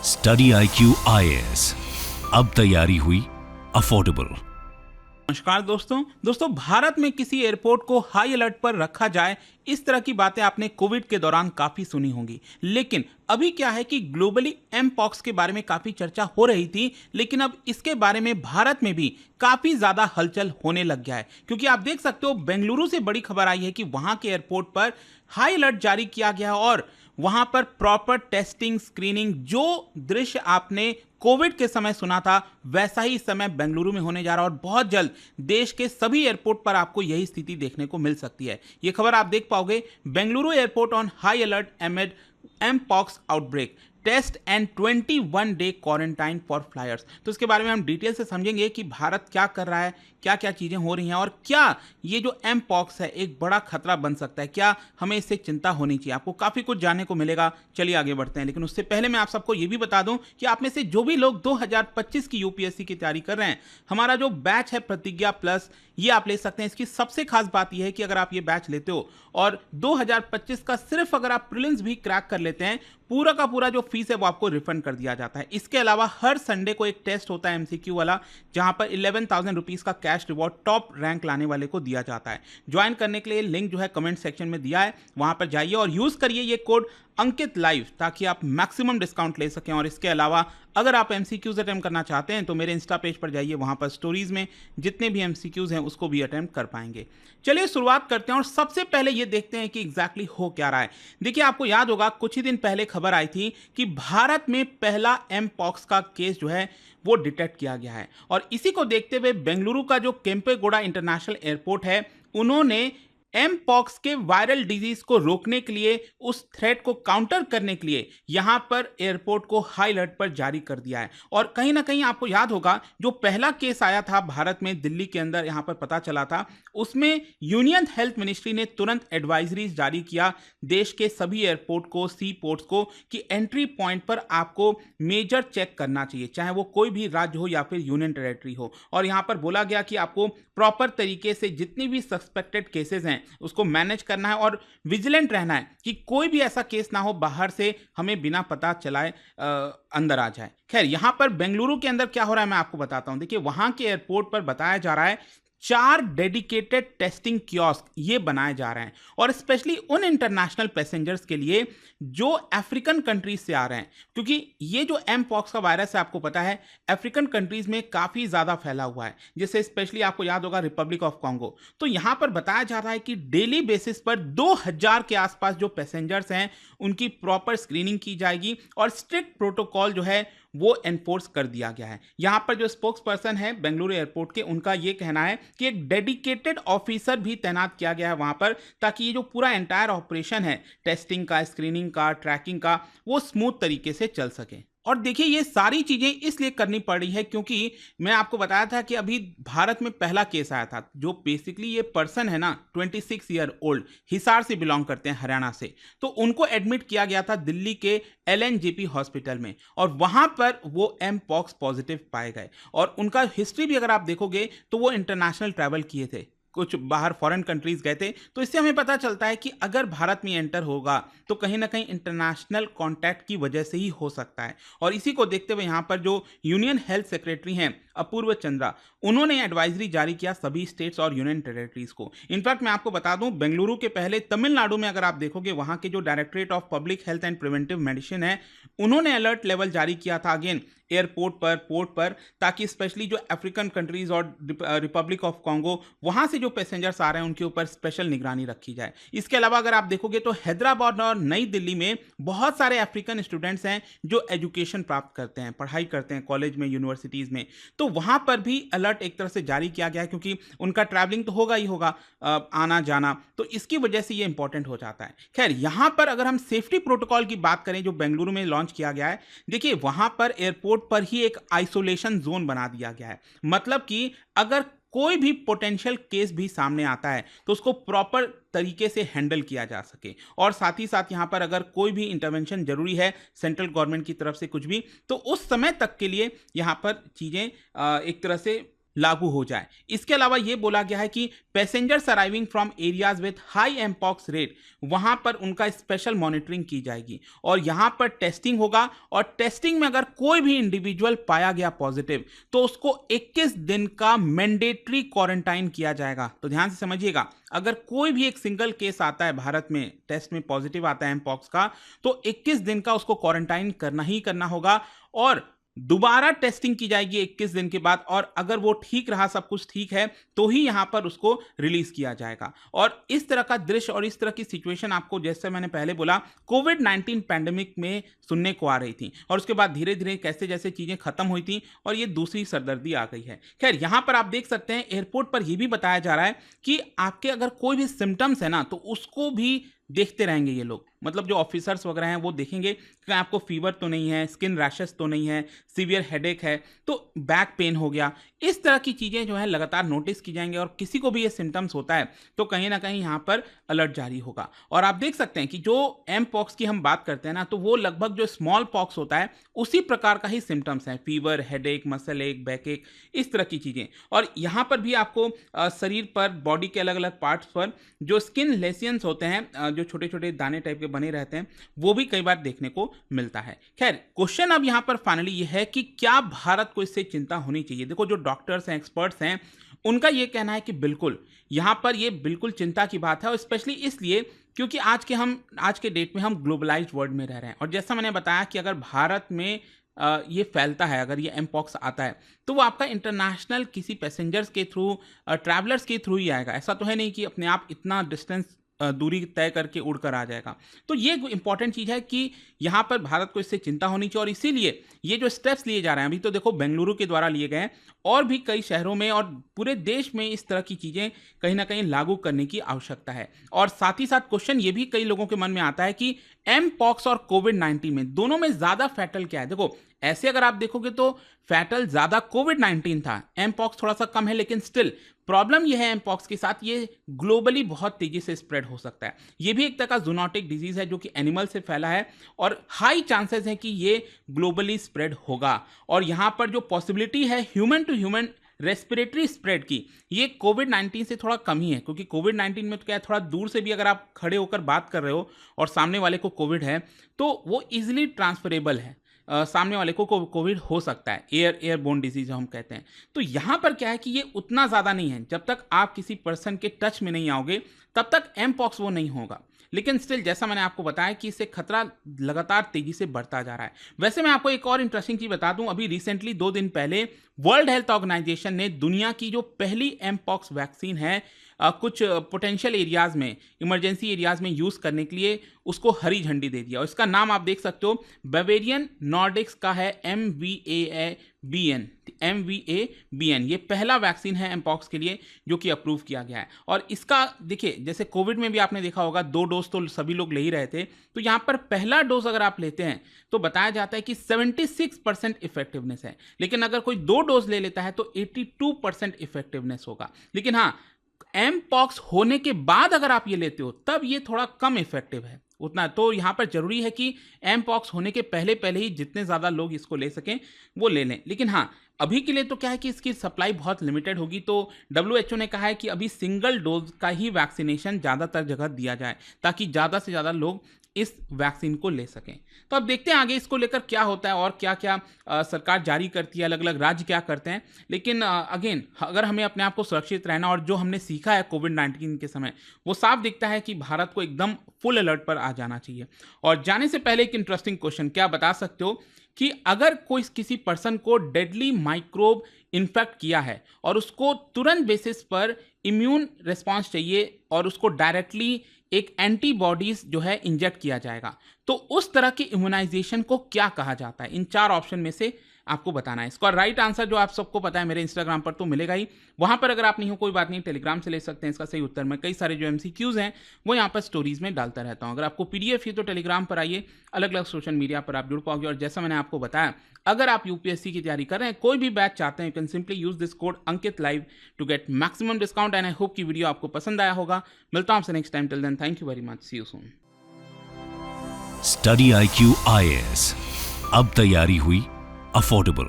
Study IQ IAS, अब तैयारी हुई अफोर्डेबल। नमस्कार दोस्तों भारत में किसी एयरपोर्ट को हाई अलर्ट पर रखा जाए, इस तरह की बातें आपने कोविड के दौरान काफी सुनी होंगी। लेकिन अभी क्या है कि ग्लोबली एमपॉक्स के बारे में काफी चर्चा हो रही थी, लेकिन अब इसके बारे में भारत में भी काफी ज्यादा हलचल होने लग गया है। क्योंकि आप देख सकते हो बेंगलुरु से बड़ी खबर आई है कि वहां के एयरपोर्ट पर हाई अलर्ट जारी किया गया और वहां पर प्रॉपर टेस्टिंग, स्क्रीनिंग, जो दृश्य आपने कोविड के समय सुना था वैसा ही इस समय बेंगलुरु में होने जा रहा है। और बहुत जल्द देश के सभी एयरपोर्ट पर आपको यही स्थिति देखने को मिल सकती है। यह खबर आप देख पाओगे, Bengaluru airport on high alert amid mpox outbreak, test and 21 day quarantine for flyers. तो इसके बारे में हम डिटेल से समझेंगे कि भारत क्या कर रहा है, क्या क्या चीजें हो रही हैं और क्या ये जो एमपॉक्स है एक बड़ा खतरा बन सकता है, क्या हमें इससे चिंता होनी चाहिए। आपको काफी कुछ जानने को मिलेगा। चलिए आगे बढ़ते हैं, लेकिन उससे पहले मैं आप सबको ये भी बता दूं कि आप में से जो भी लोग 2025 की यूपीएससी की तैयारी कर रहे हैं, हमारा जो बैच है प्रतिज्ञा प्लस, ये आप ले सकते हैं। इसकी सबसे खास बात यह है कि अगर आप ये बैच लेते हो और 2025 का सिर्फ अगर आप प्रीलिम्स भी क्रैक कर लेते हैं, पूरा का पूरा जो फीस है वो आपको रिफंड कर दिया जाता है। इसके अलावा हर संडे को एक टेस्ट होता है एमसीक्यू वाला, जहां पर 11,000 रुपीज का कैश रिवॉर्ड टॉप रैंक लाने वाले को दिया जाता है। ज्वाइन करने के लिए लिंक जो है कमेंट सेक्शन में दिया है, वहां पर जाइए और यूज करिए ये कोड अंकित लाइव, ताकि आप मैक्सिमम डिस्काउंट ले सकें। और इसके अलावा अगर आप एमसीक्यूज अटेम्प्ट करना चाहते हैं तो मेरे इंस्टा पेज पर जाइए, वहां पर स्टोरीज में जितने भी एमसीक्यूज हैं उसको भी अटेम्प्ट कर पाएंगे। चलिए शुरुआत करते हैं और सबसे पहले ये देखते हैं कि एग्जैक्टली हो क्या रहा है। देखिए, आपको याद होगा कुछ ही दिन पहले खबर आई थी कि भारत में पहला एमपॉक्स का केस जो है वो डिटेक्ट किया गया है। और इसी को देखते हुए बेंगलुरु का जो केम्पेगौड़ा इंटरनेशनल एयरपोर्ट है, उन्होंने एमपॉक्स के वायरल डिजीज को रोकने के लिए, उस थ्रेट को काउंटर करने के लिए यहां पर एयरपोर्ट को हाई अलर्ट पर जारी कर दिया है। और कहीं ना कहीं आपको याद होगा जो पहला केस आया था भारत में, दिल्ली के अंदर यहां पर पता चला था, उसमें यूनियन हेल्थ मिनिस्ट्री ने तुरंत एडवाइजरीज जारी किया देश के सभी एयरपोर्ट को, सी पोर्ट्स को, कि एंट्री पॉइंट पर आपको मेजर चेक करना चाहिए, चाहे वो कोई भी राज्य हो या फिर यूनियन टेरेटरी हो। और यहां पर बोला गया कि आपको प्रॉपर तरीके से जितनी भी सस्पेक्टेड केसेस हैं उसको मैनेज करना है और विजिलेंट रहना है कि कोई भी ऐसा केस ना हो बाहर से हमें बिना पता चलाए अंदर आ जाए। खैर, यहां पर बेंगलुरु के अंदर क्या हो रहा है मैं आपको बताता हूं। देखिए, वहां के एयरपोर्ट पर बताया जा रहा है 4 डेडिकेटेड टेस्टिंग कियोस्क ये बनाए जा रहे हैं, और स्पेशली उन इंटरनेशनल पैसेंजर्स के लिए जो अफ्रीकन कंट्रीज से आ रहे हैं, क्योंकि ये जो एमपॉक्स का वायरस है आपको पता है अफ्रीकन कंट्रीज में काफी ज्यादा फैला हुआ है, जैसे स्पेशली आपको याद होगा रिपब्लिक ऑफ कॉन्गो। तो यहां पर बताया जा रहा है कि डेली बेसिस पर 2000 के आसपास जो पैसेंजर्स हैं उनकी प्रॉपर स्क्रीनिंग की जाएगी और स्ट्रिक्ट प्रोटोकॉल जो है वो एनफोर्स कर दिया गया है। यहां पर जो स्पोक्स पर्सन है बेंगलुरु एयरपोर्ट के, उनका यह कहना है कि एक डेडिकेटेड ऑफिसर भी तैनात किया गया है वहां पर, ताकि ये जो पूरा एंटायर ऑपरेशन है टेस्टिंग का, स्क्रीनिंग का, ट्रैकिंग का, वो स्मूथ तरीके से चल सके। और देखिए, ये सारी चीजें इसलिए करनी पड़ रही है क्योंकि मैं आपको बताया था कि अभी भारत में पहला केस आया था, जो बेसिकली ये पर्सन है ना 26 ईयर ओल्ड, हिसार से बिलोंग करते हैं, हरियाणा से। तो उनको एडमिट किया गया था दिल्ली के LNJP हॉस्पिटल में, और वहां पर वो एमपॉक्स पॉजिटिव पाए गए। और उनका हिस्ट्री भी अगर आप देखोगे तो वो इंटरनेशनल ट्रैवल किए थे, कुछ बाहर फॉरेन कंट्रीज गए थे। तो इससे हमें पता चलता है कि अगर भारत में एंटर होगा तो कहीं ना कहीं इंटरनेशनल कांटेक्ट की वजह से ही हो सकता है। और इसी को देखते हुए यहाँ पर जो यूनियन हेल्थ सेक्रेटरी हैं अपूर्व चंद्रा, उन्होंने एडवाइजरी जारी किया सभी स्टेट्स और यूनियन टेरेटरीज को। इनफैक्ट मैं आपको बता दूं, बेंगलुरु के पहले तमिलनाडु में अगर आप देखोगे, वहां के जो directorate of public health and preventive medicine है, उन्होंने अलर्ट लेवल जारी किया था अगेन एयरपोर्ट पर, पोर्ट पर, ताकि स्पेशली जो अफ्रीकन कंट्रीज और रिपब्लिक ऑफ कॉन्गो, वहां से जो पैसेंजर्स आ रहे हैं उनके ऊपर स्पेशल निगरानी रखी जाए। इसके अलावा अगर आप देखोगे तो हैदराबाद और नई दिल्ली में बहुत सारे अफ्रीकन स्टूडेंट्स हैं जो एजुकेशन प्राप्त करते हैं, पढ़ाई करते हैं कॉलेज में, यूनिवर्सिटीज में। तो वहां पर भी अलर्ट एक तरह से जारी किया गया है, क्योंकि उनका ट्रैवलिंग तो होगा ही होगा, आना जाना, तो इसकी वजह से ये इंपॉर्टेंट हो जाता है। खैर, यहां पर अगर हम सेफ्टी प्रोटोकॉल की बात करें जो बेंगलुरु में लॉन्च किया गया है, देखिए वहां पर एयरपोर्ट पर ही एक आइसोलेशन जोन बना दिया गया है। मतलब कि अगर कोई भी पोटेंशियल केस भी सामने आता है तो उसको प्रॉपर तरीके से हैंडल किया जा सके। और साथ ही साथ यहाँ पर अगर कोई भी इंटरवेंशन जरूरी है सेंट्रल गवर्नमेंट की तरफ से कुछ भी, तो उस समय तक के लिए यहाँ पर चीज़ें एक तरह से लागू हो जाए। इसके अलावा ये बोला गया है कि passengers arriving from areas with high mpox rate, वहां पर उनका स्पेशल मॉनिटरिंग की जाएगी और यहां पर टेस्टिंग होगा और टेस्टिंग में अगर कोई भी इंडिविजुअल पाया गया पॉजिटिव तो उसको 21 दिन का मैंडेटरी क्वारंटाइन किया जाएगा। तो ध्यान से समझिएगा, अगर कोई भी एक सिंगल केस आता है भारत में, टेस्ट में पॉजिटिव आता है एमपॉक्स का, तो 21 दिन का उसको क्वारंटाइन करना ही करना होगा और दोबारा टेस्टिंग की जाएगी 21 दिन के बाद, और अगर वो ठीक रहा, सब कुछ ठीक है, तो ही यहां पर उसको रिलीज किया जाएगा। और इस तरह का दृश्य और इस तरह की सिचुएशन आपको, जैसे मैंने पहले बोला, कोविड-19 पैंडेमिक में सुनने को आ रही थी और उसके बाद धीरे धीरे कैसे जैसे चीजें खत्म हुई थी और ये दूसरी सरदर्दी आ गई है। खैर, यहां पर आप देख सकते हैं एयरपोर्ट पर यह भी बताया जा रहा है कि आपके अगर कोई भी सिम्टम्स है ना, तो उसको भी देखते रहेंगे ये लोग, मतलब जो ऑफिसर्स वगैरह हैं वो देखेंगे कि आपको फीवर तो नहीं है, स्किन रैशेस तो नहीं है, सीवियर हेडेक है, तो बैक पेन हो गया, इस तरह की चीजें जो है लगातार नोटिस की जाएंगे और किसी को भी ये सिम्टम्स होता है तो कहीं ना कहीं यहाँ पर अलर्ट जारी होगा। और आप देख सकते हैं कि जो एम पॉक्स की हम बात करते हैं ना, तो वो लगभग जो स्मॉल पॉक्स होता है उसी प्रकार का ही सिम्टम्स हैं, फीवर, हेडेक, मसल एक, बैक एक, इस तरह की चीजें। और यहाँ पर भी आपको शरीर पर, बॉडी के अलग अलग पार्ट्स पर जो स्किन लेसियंस होते हैं, जो छोटे छोटे दाने टाइप के बने रहते हैं, वो भी कई बार देखने को मिलता है। खैर, क्वेश्चन अब यहां पर फाइनली ये है कि क्या भारत को इससे चिंता होनी चाहिए। देखो, जो डॉक्टर्स हैं, एक्सपर्ट्स हैं, उनका ये कहना है कि बिल्कुल यहां पर ये बिल्कुल चिंता की बात है, और स्पेशली इसलिए क्योंकि आज के डेट में हम ग्लोबलाइज्ड वर्ल्ड में रह रहे हैं। और जैसा मैंने बताया कि अगर भारत में ये फैलता है, अगर ये एमपॉक्स आता है, तो वो आपका इंटरनेशनल किसी पैसेंजर्स के थ्रू, ट्रैवलर्स के थ्रू ही आएगा। ऐसा तो है नहीं कि अपने आप इतना डिस्टेंस, दूरी तय करके उड़कर आ जाएगा। तो ये इंपॉर्टेंट चीज़ है कि यहाँ पर भारत को इससे चिंता होनी चाहिए और इसीलिए ये जो स्टेप्स लिए जा रहे हैं, अभी तो देखो बेंगलुरु के द्वारा लिए गए हैं, और भी कई शहरों में और पूरे देश में इस तरह की चीज़ें कहीं ना कहीं लागू करने की आवश्यकता है। और साथ ही साथ क्वेश्चन ये भी कई लोगों के मन में आता है कि एम पॉक्स और कोविड-19 में दोनों में ज़्यादा फैटल क्या है। देखो, ऐसे अगर आप देखोगे तो फैटल ज़्यादा कोविड-19 था, एम पॉक्स थोड़ा सा कम है, लेकिन स्टिल प्रॉब्लम यह है एम पॉक्स के साथ, ये ग्लोबली बहुत तेजी से स्प्रेड हो सकता है। ये भी एक तरह का जूनोटिक डिजीज है जो कि एनिमल से फैला है और हाई चांसेस हैं कि ये ग्लोबली स्प्रेड होगा। और यहाँ पर जो पॉसिबिलिटी है human to human respiratory spread की, ये कोविड-19 से थोड़ा कम ही है, क्योंकि कोविड-19 में तो क्या है, थोड़ा दूर से भी अगर आप खड़े होकर बात कर रहे हो और सामने वाले को कोविड है तो वो इजीली ट्रांसफरेबल है, सामने वाले को कोविड हो सकता है, एयरबोर्न डिजीज हम कहते हैं। तो यहाँ पर क्या है कि ये उतना ज़्यादा नहीं है, जब तक आप किसी पर्सन के टच में नहीं आओगे तब तक एम पॉक्स वो नहीं होगा। लेकिन स्टिल, जैसा मैंने आपको बताया कि इससे खतरा लगातार तेजी से बढ़ता जा रहा है। वैसे मैं आपको एक और इंटरेस्टिंग चीज बता दूं, अभी रिसेंटली 2 दिन पहले वर्ल्ड हेल्थ ऑर्गेनाइजेशन ने दुनिया की जो पहली एम पॉक्स वैक्सीन है, कुछ पोटेंशियल एरियाज में, इमरजेंसी एरियाज में यूज करने के लिए उसको हरी झंडी दे दिया। और इसका नाम आप देख सकते हो, बावेरियन नॉर्डिक्स का है MVABN। ये पहला वैक्सीन है एमपॉक्स के लिए जो कि अप्रूव किया गया है। और इसका देखिए, जैसे कोविड में भी आपने देखा होगा 2 डोज तो सभी लोग ले ही रहे थे, तो यहाँ पर पहला डोज अगर आप लेते हैं तो बताया जाता है कि 76% इफेक्टिवनेस है, लेकिन अगर कोई 2 डोज ले लेता है तो 82% इफेक्टिवनेस होगा। लेकिन हाँ, एम पॉक्स होने के बाद अगर आप ये लेते हो तब ये थोड़ा कम इफेक्टिव है उतना। तो यहाँ पर जरूरी है कि एम पॉक्स होने के पहले ही जितने ज़्यादा लोग इसको ले सकें वो ले लें। लेकिन हाँ, अभी के लिए तो क्या है कि इसकी सप्लाई बहुत लिमिटेड होगी, तो WHO ने कहा है कि अभी सिंगल डोज का ही वैक्सीनेशन ज़्यादातर जगह दिया जाए ताकि ज़्यादा से ज़्यादा लोग इस वैक्सीन को ले सकें। तो अब देखते हैं आगे इसको लेकर क्या होता है और क्या क्या सरकार जारी करती है, अलग अलग राज्य क्या करते हैं। लेकिन अगेन, अगर हमें अपने आप को सुरक्षित रहना और जो हमने सीखा है कोविड-19 के समय, वो साफ दिखता है कि भारत को एकदम फुल अलर्ट पर आ जाना चाहिए। और जाने से पहले एक इंटरेस्टिंग क्वेश्चन, क्या बता सकते हो कि अगर कोई किसी पर्सन को डेडली माइक्रोब इन्फेक्ट किया है और उसको तुरंत बेसिस पर इम्यून रिस्पॉन्स चाहिए और उसको डायरेक्टली एक एंटीबॉडीज जो है इंजेक्ट किया जाएगा, तो उस तरह की इम्यूनाइजेशन को क्या कहा जाता है? इन 4 ऑप्शन में से आपको बताना है। इसका राइट आंसर जो आप सबको पता है, मेरे इंस्टाग्राम पर तो मिलेगा ही, वहां पर अगर आप नहीं हो कोई बात नहीं, टेलीग्राम से ले सकते हैं इसका सही उत्तर। मैं कई सारे जो MCQs हैं वो यहाँ पर स्टोरीज में डालता रहता हूँ। अगर आपको PDF है तो टेलीग्राम पर आइए, अलग अलग सोशल मीडिया पर आप जुड़ पाओगे। और जैसा मैंने आपको बताया, अगर आप UPSC की तैयारी कर रहे हैं, कोई भी बैच चाहते हैं, you can simply use this code Ankit live to get maximum discount. And I hope की वीडियो आपको पसंद आया होगा। मिलता हूं आपसे next time, till then thank you very much, see you soon. Study IQ IAS, अब तैयारी हुई अफोर्डेबल।